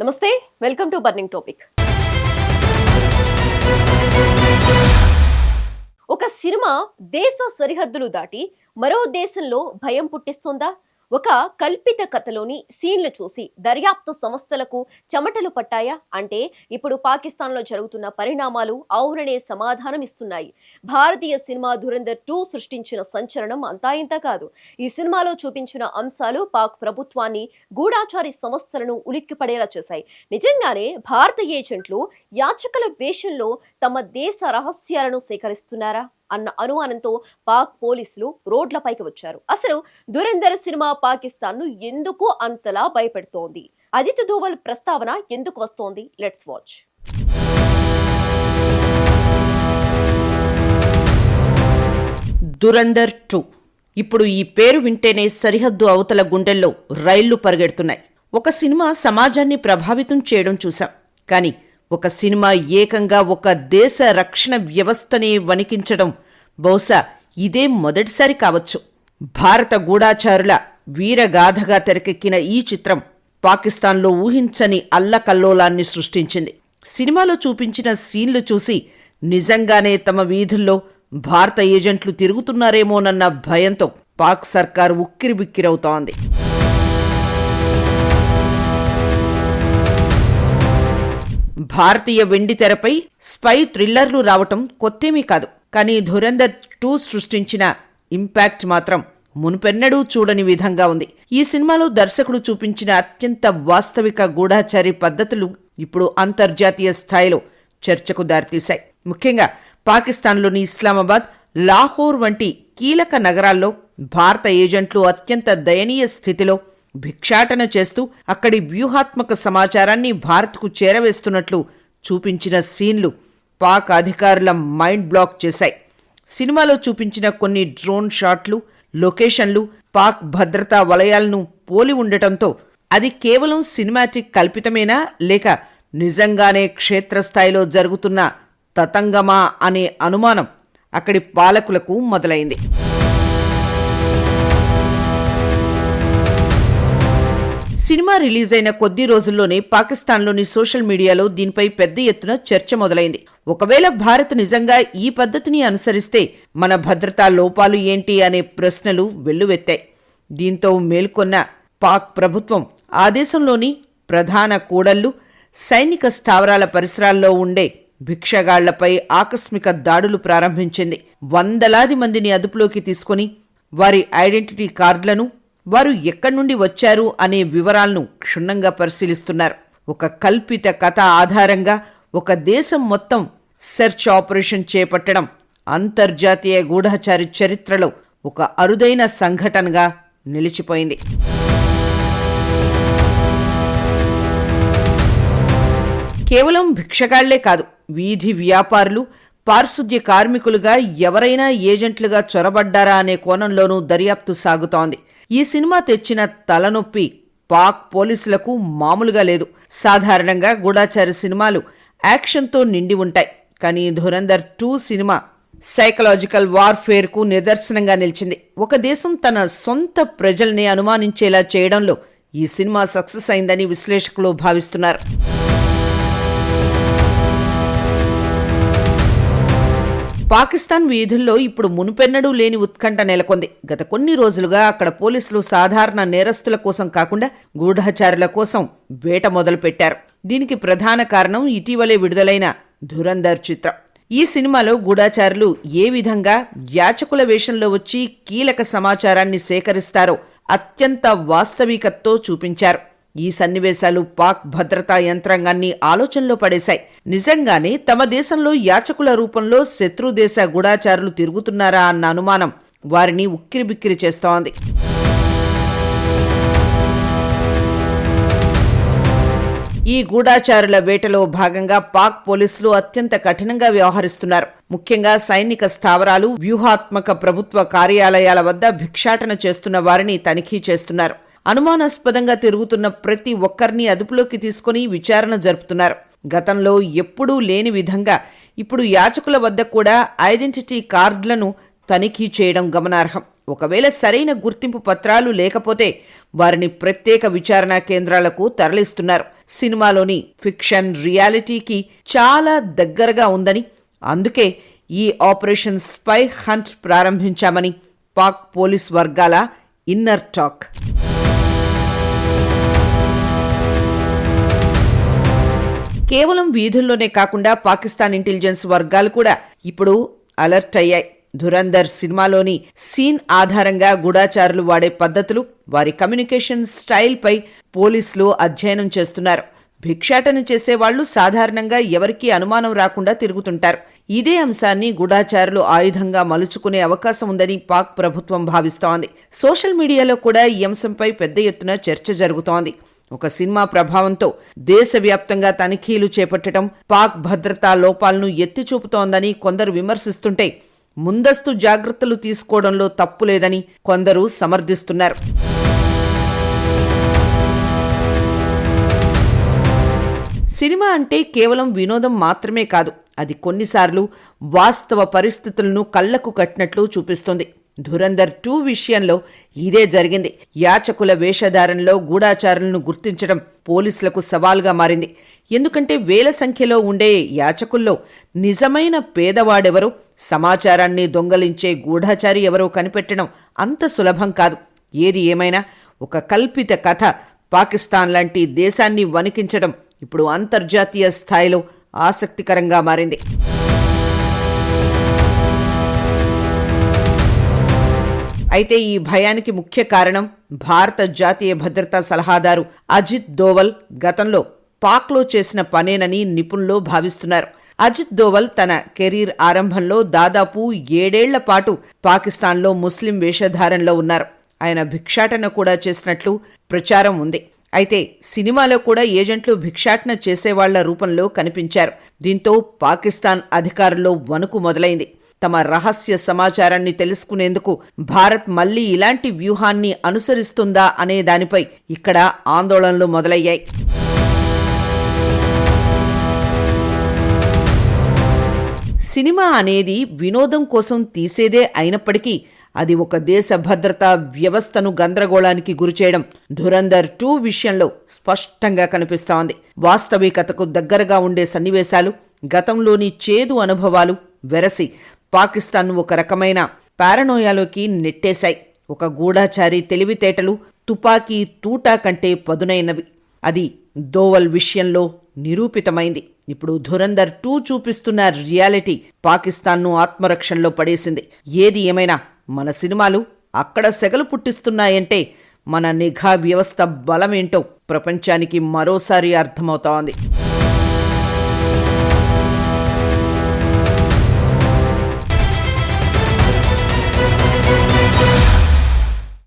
నమస్తే, welcome to burning topic. ఒక cinema దేశ సరిహద్దులు దాటి మరో దేశంలో భయం పుట్టిస్తుందా? ఒక కల్పిత కథలోని సీన్లు చూసి దర్యాప్తు సంస్థలకు చెమటలు పట్టాయా అంటే ఇప్పుడు పాకిస్తాన్లో జరుగుతున్న పరిణామాలు అవుననే సమాధానం ఇస్తున్నాయి. భారతీయ సినిమా ధురంధర్ 2 సృష్టించిన సంచలనం అంతా ఇంత కాదు. ఈ సినిమాలో చూపించిన అంశాలు పాక్ ప్రభుత్వాన్ని, గూఢాచారి సంస్థలను ఉలిక్కిపడేలా చేశాయి. నిజంగానే భారత ఏజెంట్లు యాచకుల వేషంలో తమ దేశ రహస్యాలను సేకరిస్తున్నారా అన్న అనుమానంతో పాక్ పోలీసులు రోడ్లపైకి వచ్చారు. అసలు ధురంధర్ సినిమా పాకిస్తాన్ ను ఎందుకు అంతలా భయపెడుతోంది? అజిత్ దోవల్ ప్రస్తావన ఎందుకు వస్తోంది? Let's watch. ధురంధర్ 2 ఇప్పుడు ఈ పేరు వింటేనే సరిహద్దు అవతల గుండెల్లో రైళ్లు పరిగెడుతున్నాయి. ఒక సినిమా సమాజాన్ని ప్రభావితం చేయడం చూశాం, కానీ ఒక సినిమా ఏకంగా ఒక దేశ రక్షణ వ్యవస్థనే వణికించడం బహుశా ఇదే మొదటిసారి కావచ్చు. భారత గూఢాచారుల వీరగాథగా తెరకెక్కిన ఈ చిత్రం పాకిస్తాన్లో ఊహించని అల్లకల్లోలాన్ని సృష్టించింది. సినిమాలో చూపించిన సీన్లు చూసి నిజంగానే తమ వీధుల్లో భారత ఏజెంట్లు తిరుగుతున్నారేమోనన్న భయంతో పాక్ సర్కారు ఉక్కిరిబిక్కిరవుతోంది. భారతీయ వెండితెరపై స్పై థ్రిల్లర్లు రావటం కొత్తేమీ కాదు, కానీ ధురంధర్ 2 సృష్టించిన ఇంపాక్ట్ మాత్రం మునుపెన్నడూ చూడని విధంగా ఉంది. ఈ సినిమాలో దర్శకుడు చూపించిన అత్యంత వాస్తవిక గూఢాచారి పద్ధతులు ఇప్పుడు అంతర్జాతీయ స్థాయిలో చర్చకు దారితీశాయి. ముఖ్యంగా పాకిస్తాన్లోని ఇస్లామాబాద్, లాహోర్ వంటి కీలక నగరాల్లో భారత ఏజెంట్లు అత్యంత దయనీయ స్థితిలో భిక్షాటన చేస్తూ అక్కడి వ్యూహాత్మక సమాచారాన్ని భారత్కు చేరవేస్తున్నట్లు చూపించిన సీన్లు పాక్ అధికారుల మైండ్ బ్లాక్ చేశాయి. సినిమాలో చూపించిన కొన్ని డ్రోన్ షాట్లు, లొకేషన్లు పాక్ భద్రతా వలయాలను పోలి ఉండటంతో అది కేవలం సినిమాటిక్ కల్పితమేనా లేక నిజంగానే క్షేత్రస్థాయిలో జరుగుతున్న తతంగమా అనే అనుమానం అక్కడి పాలకులకు మొదలైంది. సినిమా రిలీజ్ అయిన కొద్ది రోజుల్లోనే పాకిస్తాన్లోని సోషల్ మీడియాలో దీనిపై పెద్ద ఎత్తున చర్చ మొదలైంది. ఒకవేళ భారత్ నిజంగా ఈ పద్ధతిని అనుసరిస్తే మన భద్రతా లోపాలు ఏంటి అనే ప్రశ్నలు వెల్లువెత్తాయి. దీంతో మేల్కొన్న పాక్ ప్రభుత్వం ఆ దేశంలోని ప్రధాన కూడళ్లు, సైనిక స్థావరాల పరిసరాల్లో ఉండే భిక్షగాళ్లపై ఆకస్మిక దాడులు ప్రారంభించింది. వందలాది మందిని అదుపులోకి తీసుకుని వారి ఐడెంటిటీ కార్డులను, వారు ఎక్కడి నుండి వచ్చారు అనే వివరాలను క్షుణ్ణంగా పరిశీలిస్తున్నారు. ఒక కల్పిత కథ ఆధారంగా ఒక దేశం మొత్తం సెర్చ్ ఆపరేషన్ చేపట్టడం అంతర్జాతీయ గూఢాచారి చరిత్రలో ఒక అరుదైన సంఘటనగా నిలిచిపోయింది. కేవలం భిక్షగాళ్లే కాదు, వీధి వ్యాపారులు, పారిశుద్ధ్య కార్మికులుగా ఎవరైనా ఏజెంట్లుగా చొరబడ్డారా అనే కోణంలోనూ దర్యాప్తు సాగుతోంది. ఈ సినిమా తెచ్చిన తలనొప్పి పాక్ పోలీసులకు మామూలుగా లేదు. సాధారణంగా గూఢాచారి సినిమాలు యాక్షన్తో నిండి ఉంటాయి, కానీ ధురంధర్ 2 సినిమా సైకలాజికల్ వార్ఫేర్కు నిదర్శనంగా నిలిచింది. ఒక దేశం తన సొంత ప్రజల్ని అనుమానించేలా చేయడంలో ఈ సినిమా సక్సెస్ అయిందని విశ్లేషకులు భావిస్తున్నారు. పాకిస్తాన్ వీధుల్లో ఇప్పుడు మునుపెన్నడూ లేని ఉత్కంఠ నెలకొంది. గత కొన్ని రోజులుగా అక్కడ పోలీసులు సాధారణ నేరస్తుల కోసం కాకుండా గూఢాచారుల కోసం వేట మొదలుపెట్టారు. దీనికి ప్రధాన కారణం ఇటీవలే విడుదలైన ధురంధర్ చిత్రం. ఈ సినిమాలో గూఢాచారులు ఏ విధంగా యాచకుల వేషంలో వచ్చి కీలక సమాచారాన్ని సేకరిస్తారో అత్యంత వాస్తవికతతో చూపించారు. ఈ సన్నివేశాలు పాక్ భద్రతా యంత్రాంగాన్ని ఆలోచనలో పడేశాయి. నిజంగానే తమ దేశంలో యాచకుల రూపంలో శత్రుదేశ గూఢాచారులు తిరుగుతున్నారా అన్న అనుమానం వారిని ఉక్కిరిబిక్కిరి చేస్తోంది. ఈ గూఢాచారుల వేటలో భాగంగా పాక్ పోలీసులు అత్యంత కఠినంగా వ్యవహరిస్తున్నారు. ముఖ్యంగా సైనిక స్థావరాలు, వ్యూహాత్మక ప్రభుత్వ కార్యాలయాల వద్ద భిక్షాటన చేస్తున్న వారిని తనిఖీ చేస్తున్నారు. అనుమానాస్పదంగా తిరుగుతున్న ప్రతి ఒక్కరిని అదుపులోకి తీసుకుని విచారణ జరుపుతున్నారు. గతంలో ఎప్పుడూ లేని విధంగా ఇప్పుడు యాచకుల వద్ద కూడా ఐడెంటిటీ కార్డులను తనిఖీ చేయడం గమనార్హం. ఒకవేళ సరైన గుర్తింపు పత్రాలు లేకపోతే వారిని ప్రత్యేక విచారణ కేంద్రాలకు తరలిస్తున్నారు. సినిమాలోని ఫిక్షన్ రియాలిటీకి చాలా దగ్గరగా ఉందని, అందుకే ఈ ఆపరేషన్ స్పై హంట్ ప్రారంభించామని పాక్ పోలీస్ వర్గాల ఇన్నర్ టాక్. కేవలం వీధుల్లోనే కాకుండా పాకిస్తాన్ ఇంటెలిజెన్స్ వర్గాలు కూడా ఇప్పుడు అలర్ట్ అయ్యాయి. ధురంధర్ సినిమాలోని సీన్ ఆధారంగా గూఢాచారులు వాడే పద్ధతులు, వారి కమ్యూనికేషన్ స్టైల్పై పోలీసులు అధ్యయనం చేస్తున్నారు. భిక్షాటన చేసేవాళ్లు సాధారణంగా ఎవరికీ అనుమానం రాకుండా తిరుగుతుంటారు. ఇదే అంశాన్ని గూఢాచారులు ఆయుధంగా మలుచుకునే అవకాశం ఉందని పాక్ ప్రభుత్వం భావిస్తోంది. సోషల్ మీడియాలో కూడా ఈ అంశంపై పెద్ద ఎత్తున చర్చ జరుగుతోంది. ఒక సినిమా ప్రభావంతో దేశవ్యాప్తంగా తనిఖీలు చేపట్టడం పాక్ భద్రతా లోపాలను ఎత్తిచూపుతోందని కొందరు విమర్శిస్తుంటే, ముందస్తు జాగ్రత్తలు తీసుకోవడంలో తప్పు లేదని కొందరు సమర్థిస్తున్నారు. సినిమా అంటే కేవలం వినోదం మాత్రమే కాదు, అది కొన్నిసార్లు వాస్తవ పరిస్థితులను కళ్లకు కట్టినట్లు చూపిస్తుంది. ధురంధర్ 2 విషయంలో ఇదే జరిగింది. యాచకుల వేషధారణలో గూఢాచారులను గుర్తించడం పోలీసులకు సవాల్గా మారింది. ఎందుకంటే వేల సంఖ్యలో ఉండే యాచకుల్లో నిజమైన పేదవాడెవరో, సమాచారాన్ని దొంగలించే గూఢాచారి ఎవరో కనిపెట్టడం అంత సులభం కాదు. ఏది ఏమైనా ఒక కల్పిత కథ పాకిస్తాన్ లాంటి దేశాన్ని వణికించడం ఇప్పుడు అంతర్జాతీయ స్థాయిలో ఆసక్తికరంగా మారింది. అయితే ఈ భయానికి ముఖ్య కారణం భారత జాతీయ భద్రతా సలహాదారు అజిత్ దోవల్ గతంలో పాక్లో చేసిన పనేనని నిపుణులు భావిస్తున్నారు. అజిత్ దోవల్ తన కెరీర్ ఆరంభంలో దాదాపు 7 ఏళ్ల పాటు పాకిస్తాన్లో ముస్లిం వేషధారణలో ఉన్నారు. ఆయన భిక్షాటన కూడా చేసినట్లు ప్రచారం ఉంది. అయితే సినిమాలో కూడా ఏజెంట్లు భిక్షాటన చేసేవాళ్ల రూపంలో కనిపించారు. దీంతో పాకిస్తాన్ అధికారుల్లో వణుకు మొదలైంది. తమ రహస్య సమాచారాన్ని తెలుసుకునేందుకు భారత్ మళ్లీ ఇలాంటి వ్యూహాన్ని అనుసరిస్తుందా అనే దానిపై ఇక్కడ ఆందోళనలు మొదలయ్యాయి. సినిమా అనేది వినోదం కోసం తీసేదే అయినప్పటికీ అది ఒక దేశ భద్రతా వ్యవస్థను గందరగోళానికి గురిచేయడం ధురంధర్ 2 విషయంలో స్పష్టంగా కనిపిస్తోంది. వాస్తవికతకు దగ్గరగా ఉండే సన్నివేశాలు, గతంలోని చేదు అనుభవాలు వెరసి పాకిస్తాన్ను ఒక రకమైన పారనోయాలోకి నెట్టేశాయి. ఒక గూఢాచారి తెలివితేటలు తుపాకీ తూటా కంటే పదునైనవి. అది దోవల్ విషయంలో నిరూపితమైంది. ఇప్పుడు ధురంధర్ 2 చూపిస్తున్న రియాలిటీ పాకిస్తాన్ను ఆత్మరక్షణలో పడేసింది. ఏది ఏమైనా మన సినిమాలు అక్కడ సెగలు పుట్టిస్తున్నాయంటే మన నిఘా వ్యవస్థ బలమేంటో ప్రపంచానికి మరోసారి అర్థమవుతోంది.